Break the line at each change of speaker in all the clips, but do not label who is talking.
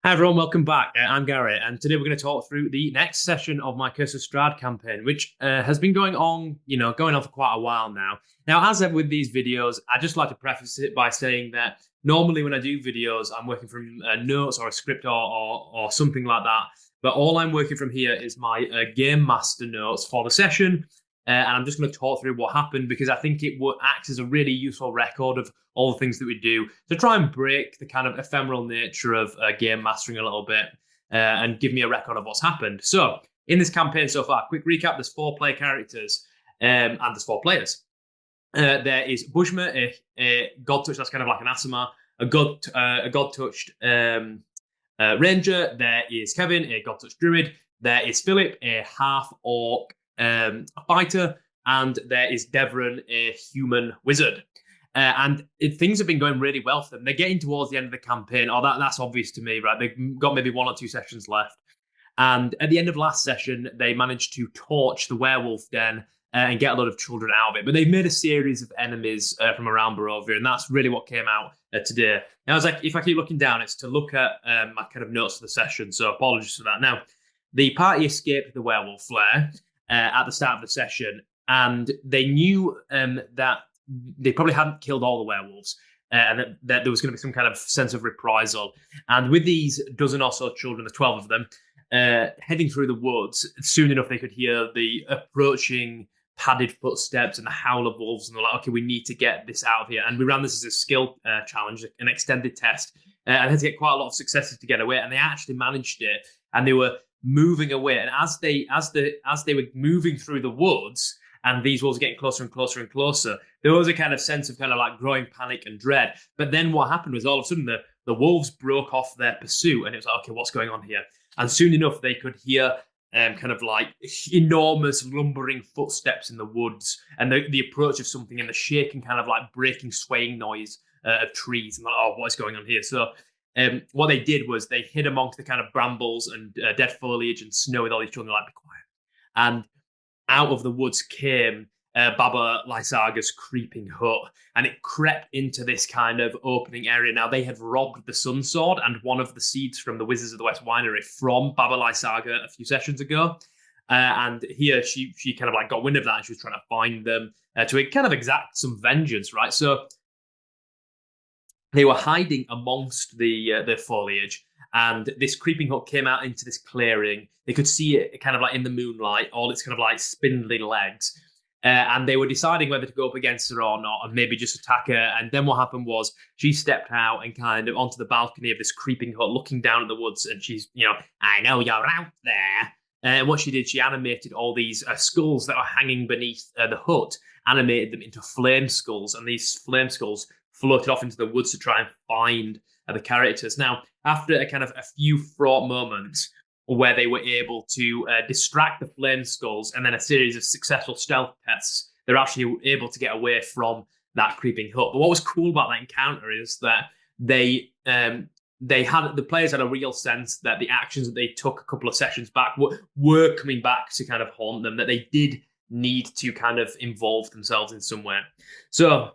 Hi everyone, welcome back. I'm Gary, and today we're going to talk through the next session of my Curse of Strahd campaign, which has been going on, going on for quite a while now. Now, as ever with these videos, I just like to preface it by saying that normally when I do videos, I'm working from notes or a script or something like that. But all I'm working from here is my game master notes for the session, and I'm just going to talk through what happened because I think it acts as a really useful record of all the things that we do to try and break the kind of ephemeral nature of game mastering a little bit and give me a record of what's happened. So, in this campaign so far, quick recap: there's 4 player characters and there's 4 players. There is Bushma, a god touched, that's kind of like an Asima, a god touched ranger. There is Kevin, a god touched druid. There is Philip, a half orc fighter, and there is Devron, a human wizard. Things have been going really well for them. They're getting towards the end of the campaign. That's obvious to me, right? They've got maybe 1 or 2 sessions left. And at the end of last session, they managed to torch the werewolf den and get a lot of children out of it. But they've made a series of enemies from around Barovia, and that's really what came out today. Now, I was like, if I keep looking down, it's to look at my kind of notes for the session, so apologies for that. Now, the party escaped the werewolf lair at the start of the session, and they knew that they probably hadn't killed all the werewolves, and that there was going to be some kind of sense of reprisal. And with these dozen or so children, the 12 of them, heading through the woods, soon enough they could hear the approaching padded footsteps and the howl of wolves, and they're like, okay, we need to get this out of here. And we ran this as a skill challenge, an extended test, and had to get quite a lot of successes to get away, and they actually managed it, and they were moving away. And as they were moving through the woods, and these wolves getting closer and closer and closer, there was a kind of sense of kind of like growing panic and dread. But then what happened was all of a sudden the wolves broke off their pursuit, and it was like, okay, what's going on here? And soon enough, they could hear kind of like enormous lumbering footsteps in the woods, and the approach of something, and the shaking kind of like breaking, swaying noise of trees. And like, oh, what is going on here? So what they did was they hid amongst the kind of brambles and dead foliage and snow with all these children, like, be quiet. And out of the woods came Baba Lysaga's creeping hut, and it crept into this kind of opening area. Now, they had robbed the Sun Sword and one of the seeds from the Wizards of the West Winery from Baba Lysaga a few sessions ago. And here she kind of like got wind of that, and she was trying to find them to kind of exact some vengeance, right? So they were hiding amongst the foliage, and this creeping hut came out into this clearing. They could see it kind of like in the moonlight, all its kind of like spindly legs. And they were deciding whether to go up against her or not, and maybe just attack her. And then what happened was she stepped out and kind of onto the balcony of this creeping hut, looking down at the woods, and she's, I know you're out there. And what she did, she animated all these skulls that were hanging beneath the hut, animated them into flame skulls, and these flame skulls floated off into the woods to try and find the characters. Now, after a kind of a few fraught moments where they were able to distract the flame skulls and then a series of successful stealth tests, they're actually able to get away from that creeping hut. But what was cool about that encounter is that the players had a real sense that the actions that they took a couple of sessions back were coming back to kind of haunt them, that they did need to kind of involve themselves in some way. So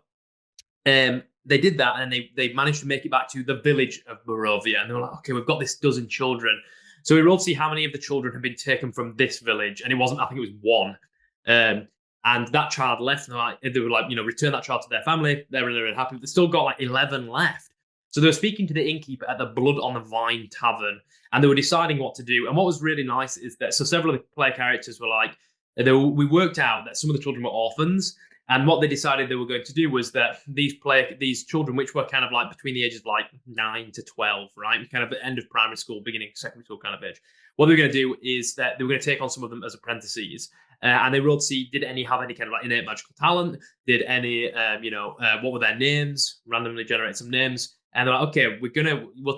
they did that, and they managed to make it back to the village of Barovia, and they were like, okay, we've got this dozen children. So we rolled to see how many of the children had been taken from this village, and it wasn't, I think it was 1. And that child left, and they were like, return that child to their family. They were really happy. But they still got like 11 left. So they were speaking to the innkeeper at the Blood on the Vine Tavern, and they were deciding what to do. And what was really nice is that, so several of the player characters were like, we worked out that some of the children were orphans, and what they decided they were going to do was that these children, which were kind of like between the ages of like 9 to 12, right? Kind of the end of primary school, beginning secondary school kind of age. What they were going to do is that they were going to take on some of them as apprentices. And they rolled to see, did any have any kind of like innate magical talent? Did any, what were their names? Randomly generate some names. And they're like, okay,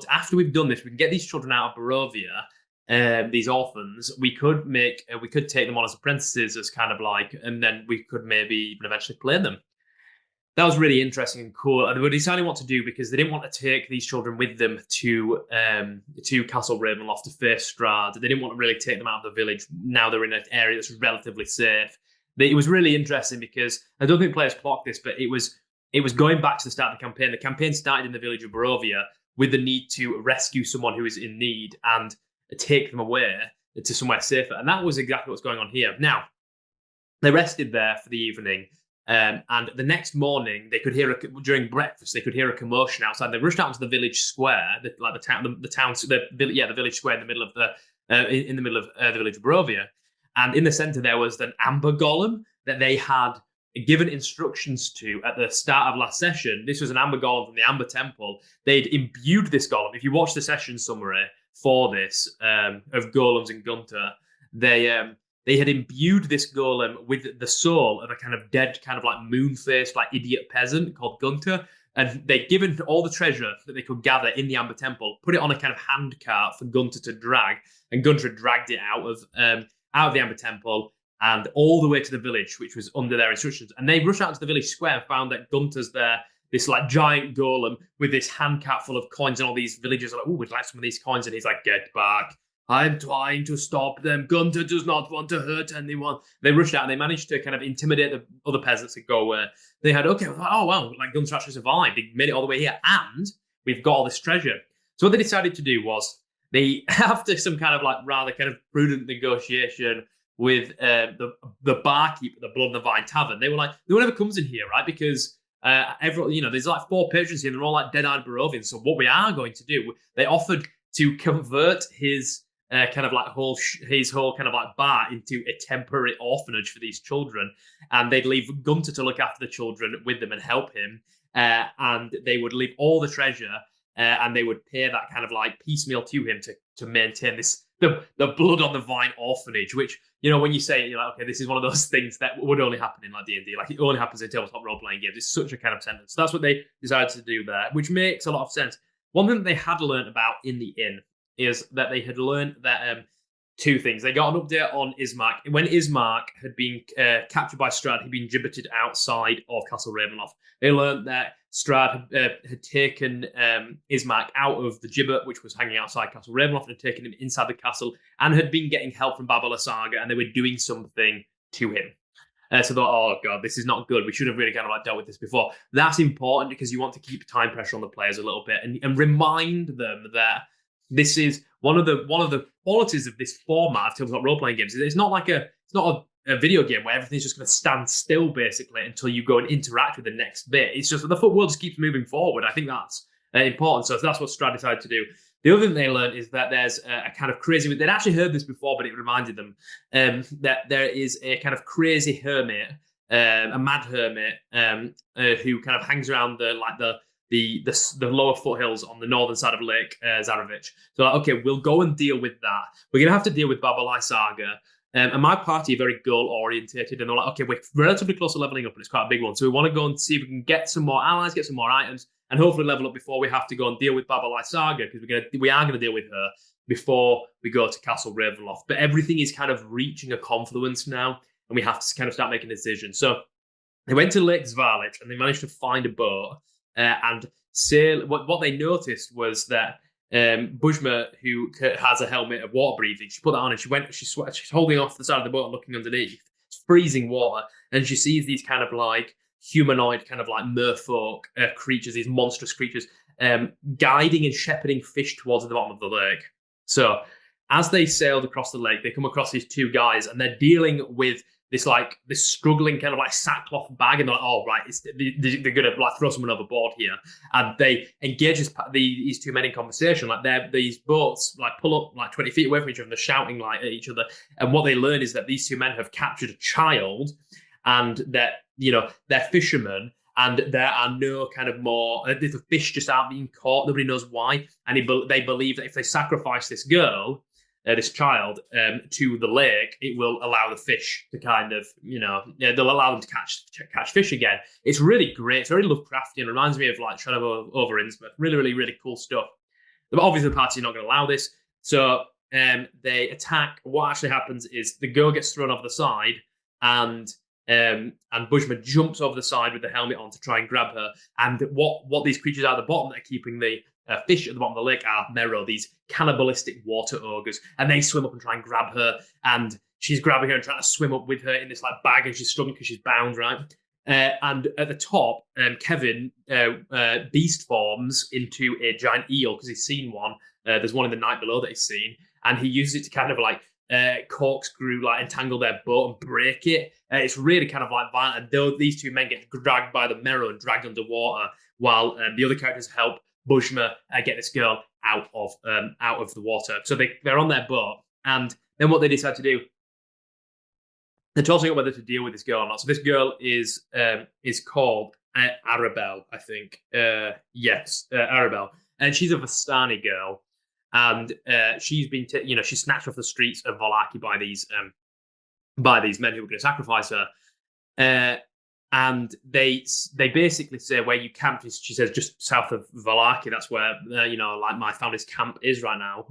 after we've done this, we can get these children out of Barovia, these orphans. We could take them on as apprentices, as kind of like, and then we could maybe even eventually play them. That was really interesting and cool. And they were deciding what to do because they didn't want to take these children with them to Castle Ravenloft to face Strahd. They didn't want to really take them out of the village. Now they're in an area that's relatively safe. It was really interesting because I don't think players clocked this, but it was going back to the start of the campaign. The campaign started in the village of Barovia, with the need to rescue someone who is in need and take them away to somewhere safer. And that was exactly what's going on here. Now, they rested there for the evening, and the next morning they could hear during breakfast they could hear a commotion outside. They rushed out into the village square, the village square in the middle of the village of Barovia, and in the center there was an amber golem that they had given instructions to at the start of last session. This was an amber golem from the Amber Temple. They'd imbued this golem. If you watch the session summary for this of golems and Gunter, they had imbued this golem with the soul of a kind of dead, kind of like moon-faced, like idiot peasant called Gunter. And they'd given all the treasure that they could gather in the Amber Temple, put it on a kind of hand cart for Gunter to drag, and Gunter dragged it out of the Amber Temple and all the way to the village, which was under their instructions. And they rushed out to the village square and found that Gunter's there, this like giant golem with this hand cart full of coins, and all these villagers are like, "Oh, we'd like some of these coins." And he's like, "Get back. I'm trying to stop them. Gunter does not want to hurt anyone." They rushed out and they managed to kind of intimidate the other peasants to go away. They had, okay, oh, wow, like Gunter actually survived. They made it all the way here, and we've got all this treasure. So what they decided to do was, they, after some kind of like rather kind of prudent negotiation with the barkeep at the Blood and the Vine Tavern, they were like, no one ever comes in here, right? Because everyone, there's like 4 patrons here, and they're all like dead-eyed Barovians. So what we are going to do, they offered to convert his kind of like his whole kind of like bar into a temporary orphanage for these children, and they'd leave Gunter to look after the children with them and help him, and they would leave all the treasure, and they would pay that kind of like piecemeal to him to maintain this the Blood on the Vine orphanage, which, when you say it, you're like, okay, this is one of those things that would only happen in like D&D, like it only happens in tabletop role-playing games. It's such a kind of sentence. So that's what they decided to do there, which makes a lot of sense. One thing that they had learned about in the inn is that they had learned that 2 things. They got an update on Ismark. When Ismark had been captured by Strahd, he'd been gibbeted outside of Castle Ravenloft. They learned that Strahd had taken Ismark out of the gibbet, which was hanging outside Castle Ravenloft, and had taken him inside the castle, and had been getting help from Baba Lysaga, and they were doing something to him. So they thought, oh god, this is not good. We should have really kind of like dealt with this before. That's important because you want to keep time pressure on the players a little bit and remind them that this is one of the qualities of this format of tabletop role-playing games. It's not a video game where everything's just going to stand still basically until you go and interact with the next bit. It's just that the world just keeps moving forward. I think that's important. So that's what Strahd decided to do. The other thing they learned is that there's a kind of crazy... They'd actually heard this before, but it reminded them that there is a kind of crazy hermit, a mad hermit, who kind of hangs around the lower foothills on the northern side of Lake Zarovich. So, okay, we'll go and deal with that. We're going to have to deal with Baba Lysaga. And my party are very goal-orientated, and they're like, okay, we're relatively close to leveling up, and it's quite a big one. So we want to go and see if we can get some more allies, get some more items, and hopefully level up before we have to go and deal with Baba Lysaga, because we are going to deal with her before we go to Castle Ravenloft. But everything is kind of reaching a confluence now, and we have to kind of start making decisions. So they went to Lake Zvalich, and they managed to find a boat and sail. What they noticed was that Bujma, who has a helmet of water breathing, she put that on and she's holding off the side of the boat and looking underneath. It's freezing water, and she sees these kind of like humanoid, kind of like merfolk creatures, these monstrous creatures, guiding and shepherding fish towards the bottom of the lake. So as they sailed across the lake, they come across these 2 guys, and they're dealing with this struggling kind of like sackcloth bag, and they're like, oh right, they're gonna like throw someone overboard here, and they engage these 2 men in conversation. Like these boats like pull up like 20 feet away from each other, and they're shouting like at each other. And what they learn is that these 2 men have captured a child, and that they're fishermen, and there are no kind of more. The fish just aren't being caught. Nobody knows why, and they believe that if they sacrifice this girl, this child, to the lake, it will allow the fish to kind of, they'll allow them to catch fish again. It's really great. It's very Lovecraftian. It reminds me of like Shadow over Innsmouth. Really, really, really cool stuff. But obviously the party's not going to allow this. So they attack. What actually happens is the girl gets thrown over the side, and Bujma jumps over the side with the helmet on to try and grab her. And what these creatures are at the bottom that are keeping the fish at the bottom of the lake are Mero, these cannibalistic water ogres, and they swim up and try and grab her, and she's grabbing her and trying to swim up with her in this like bag, and she's struggling because she's bound, right? And at the top, Kevin beast forms into a giant eel because he's seen one. There's one in the night below that he's seen, and he uses it to kind of like corkscrew, like entangle their boat and break it. It's really kind of like violent. And these two men get dragged by the Merrow and dragged underwater, while the other characters help Bujma get this girl out of the water. So they're on their boat, and then what they decide to do, they're tossing up whether to deal with this girl or not. So this girl is called Arabelle, I think. Yes, Arabelle, and she's a Vistani girl, and she's been she's snatched off the streets of Vallaki by these men who were going to sacrifice her. And they basically say where you camped is, she says, just south of Vallaki. That's where like my family's camp is right now.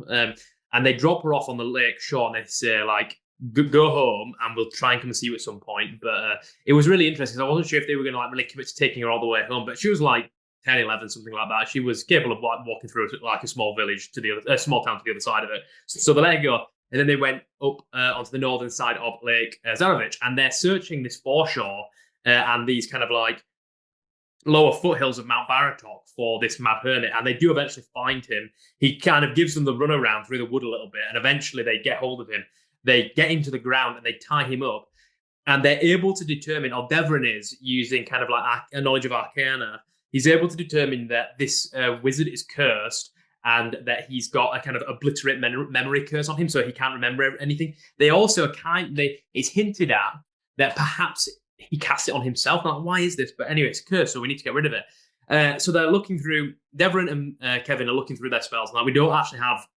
And they drop her off on the lake shore, and they say like, go home and we'll try and come and see you at some point. But it was really interesting. So I wasn't sure if they were going to like really commit to taking her all the way home, but she was like 10, 11, something like that. She was capable of like walking through like a small village to the other, small town to the other side of it. So they let her go. And then they went up onto the northern side of Lake Zarovich, and they're searching this foreshore and these kind of like lower foothills of Mount Baratok for this mad hermit, and they do eventually find him. He kind of gives them the runaround through the wood a little bit, and eventually they get hold of him. They get him to the ground and they tie him up, and they're able to determine, or Devron is, using kind of like a knowledge of Arcana, he's able to determine that this wizard is cursed and that he's got a kind of obliterate memory curse on him, so he can't remember anything. They also it's hinted at that perhaps he cast it on himself. Like, why is this? But anyway, it's cursed, so we need to get rid of it. So they're looking through, Devron and Kevin are looking through their spells. Now, we don't actually have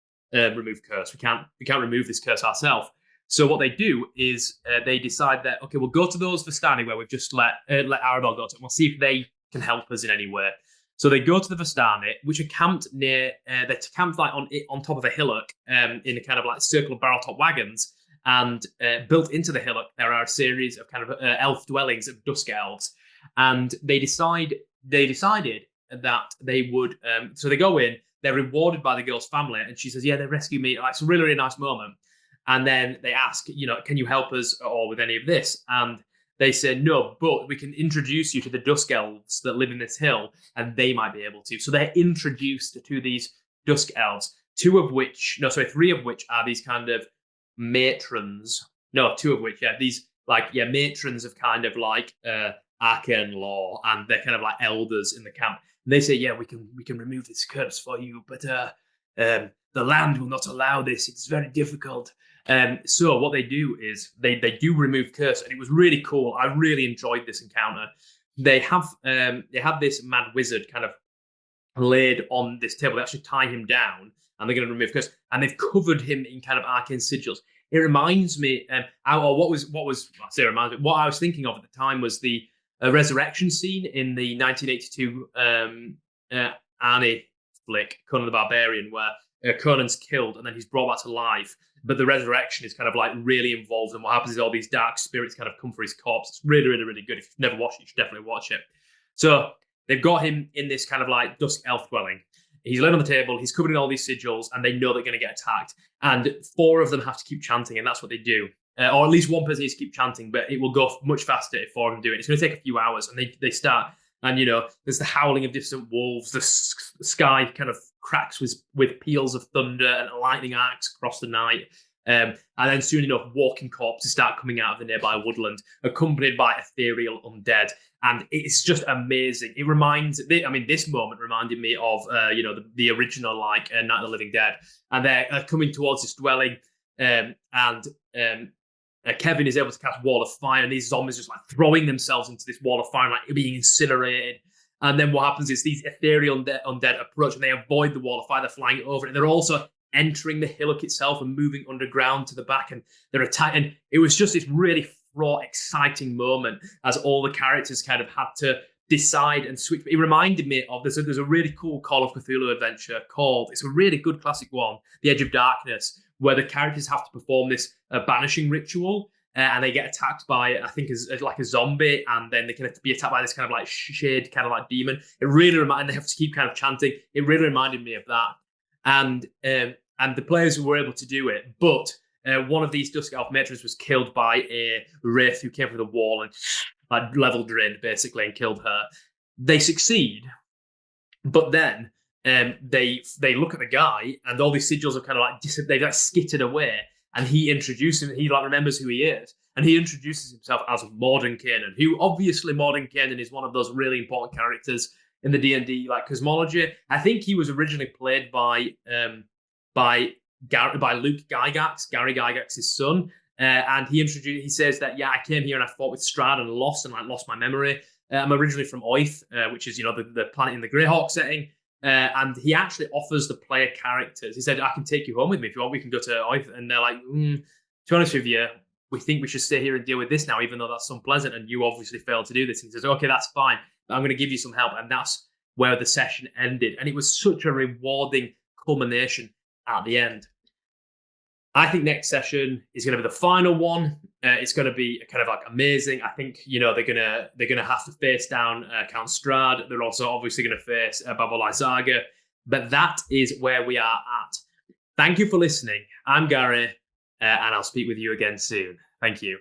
remove curse. We can't remove this curse ourselves. So what they do is they decide that, okay, we'll go to those Vistani where we've just let Arabelle go to, and we'll see if they can help us in any way. So they go to the Vistani, which are camped near, they're camped like on top of a hillock in a kind of like circle of barrel-top wagons, and built into the hillock there are a series of kind of elf dwellings of dusk elves, and they decided that they would, so they go in, they're rewarded by the girl's family, and she says, yeah, they rescued me. Like, it's a really, really nice moment. And then they ask, can you help us or with any of this? And they say, no, but we can introduce you to the Dusk Elves that live in this hill, and they might be able to. So they're introduced to these Dusk Elves, three of which are these kind of matrons. No, two of which, these matrons of kind of like arcane law, and they're kind of like elders in the camp. And they say, yeah, we can remove this curse for you, but the land will not allow this. It's very difficult. So what they do is they do remove curse, and it was really cool. I really enjoyed this encounter. They have this mad wizard kind of laid on this table. They actually tie him down, and they're going to remove curse, and they've covered him in kind of arcane sigils. It reminds me, what I was thinking of at the time was the resurrection scene in the 1982 Arnie flick, Conan the Barbarian, where Conan's killed and then he's brought back to life, but the resurrection is kind of like really involved, and what happens is all these dark spirits kind of come for his corpse. It's really, really, really good. If you've never watched it, you should definitely watch it. So they've got him in this kind of like dusk elf dwelling. He's laid on the table, he's covered in all these sigils, and they know they're going to get attacked. And four of them have to keep chanting, and that's what they do. Or at least one person needs to keep chanting, but it will go much faster if four of them do it. It's going to take a few hours, and they start. And, there's the howling of distant wolves. The sky kind of cracks with peals of thunder, and lightning arcs across the night. And then soon enough, walking corpses start coming out of the nearby woodland, accompanied by ethereal undead. And it's just amazing. This moment reminded me of, the original, Night of the Living Dead. And they're coming towards this dwelling, and Kevin is able to cast Wall of Fire, and these zombies just like throwing themselves into this wall of fire, like being incinerated. And then what happens is these ethereal undead approach, and they avoid the wall of fire. They're flying over it. And they're also entering the hillock itself and moving underground to the back, and they're attacking. And it was just this really fraught, exciting moment as all the characters kind of had to decide and switch. It reminded me of there's a really cool Call of Cthulhu adventure called, it's a really good classic one, The Edge of Darkness, where the characters have to perform this banishing ritual, and they get attacked by, I think, as like a zombie, and then they can have to be attacked by this kind of like shade, kind of like demon. It really reminded. They have to keep kind of chanting. It really reminded me of that, and the players were able to do it, but one of these Dusk Elf matrons was killed by a wraith who came from the wall and like level drained basically and killed her. They succeed, but then they look at the guy and all these sigils are kind of like they've like skittered away, and he introduces him. He like remembers who he is, and he introduces himself as Mordenkainen, who obviously Mordenkainen is one of those really important characters in the D&D like cosmology. I think he was originally played by Luke Gygax, Gary Gygax's son. And he says that, I came here and I fought with Strahd and lost my memory. I'm originally from Oath, which is, the planet in the Greyhawk setting. And he actually offers the player characters. He said, I can take you home with me if you want. We can go to Oath. And they're like, to be honest with you, we think we should stay here and deal with this now, even though that's unpleasant. And you obviously failed to do this. He says, okay, that's fine. But I'm going to give you some help. And that's where the session ended. And it was such a rewarding culmination at the end. I think next session is going to be the final one. It's going to be kind of like amazing. I think they're gonna have to face down Count Strahd. They're also obviously going to face Babolai Saga. But that is where we are at. Thank you for listening. I'm Gary, and I'll speak with you again soon. Thank you.